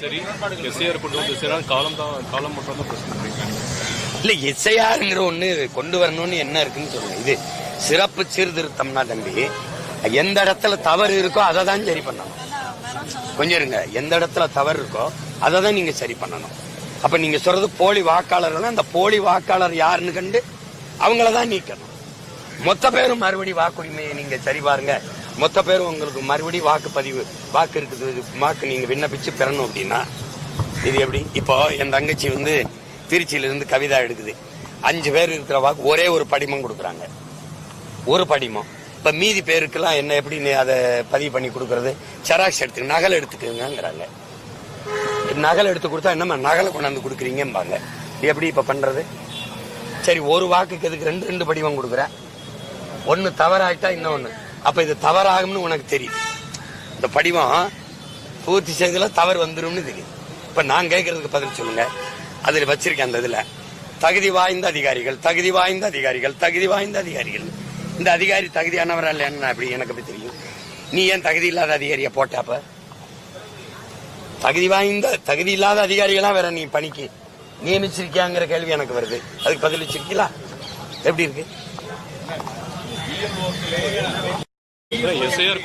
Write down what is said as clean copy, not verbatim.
சரி, எஸ்ஐஆர் கொண்டு வந்து சரி காலம் மட்டும் தான் பிரச்சனை இல்ல. எஸ்ஐஆருங்கிற ஒண்ணு கொண்டு வரணும்னு என்ன இருக்குன்னு சொல்லுங்க. இது சிறப்பு சீர்திருத்தம்னா தம்பி, எந்த இடத்துல தவறு இருக்கோ அதை தான் சரி பண்ணணும். கொஞ்சம் இருங்க, எந்த இடத்துல தவறு இருக்கோ அதை தான் நீங்க சரி பண்ணணும். அப்ப நீங்க சொல்றது போலி வாக்காளர்கள், அந்த போலி வாக்காளர் யாருன்னு கண்டு அவங்களதான் நீக்கணும். மொத்த பேரும் மறுபடி வாக்குரிமையை நீங்க சரி பாருங்க. மொத்த பேரும் உங்களுக்கு மறுபடி வாக்குப்பதிவு வாக்கு இருக்குது, வாக்கு நீங்க விண்ணப்பிச்சு பெறணும் அப்படின்னா இது எப்படி? இப்போ என் தங்கச்சி வந்து திருச்சியில இருந்து கவிதா எடுக்குது. 5 பேர் இருக்கிற வாக்கு ஒரே ஒரு படிமம் கொடுக்குறாங்க, ஒரு படிமம். இப்ப மீதி பேருக்கெல்லாம் என்ன எப்படி அதை பதிவு பண்ணி கொடுக்கறது? செராக்ஸ் எடுத்துக்க, நகல் எடுத்துக்கங்கிறாங்க. நகல் எடுத்து கொடுத்தா என்னமா நகலை கொண்டாந்து கொடுக்குறீங்கம்பாங்க. எப்படி இப்ப பண்றது? சரி, ஒரு வாக்குக்கு எதுக்கு 2 படிவம் கொடுக்குற? ஒன்னு தவறாயிட்டா இன்னொன்னு. அப்ப இது தவறாகும்னு உனக்கு தெரியுது. இந்த படிவம் பூர்த்தி செய்ததுல தவறு வந்துரும்னு தெரியுது. இப்ப நான் கேட்கறதுக்கு பதில் சொல்லுங்க. அதுல வச்சிருக்கேன் அந்த இதுல தகுதி வாய்ந்த அதிகாரிகள், தகுதி வாய்ந்த அதிகாரிகள், தகுதி வாய்ந்த அதிகாரிகள். இந்த அதிகாரி தகுதியானவரா இல்லைன்னு அப்படி எனக்கு எப்படி தெரியும்? நீ ஏன் தகுதி இல்லாத அதிகாரியை போட்டாப்ப? தகுதி இல்லாத அதிகாரிகளா வேற நீ பணிக்கு நியமிச்சிருக்கியாங்கிற கேள்வி எனக்கு வருது. அதுக்கு பதில் வச்சிருக்கீங்களா? எப்படி இருக்கு? எஸ்ஐஆர்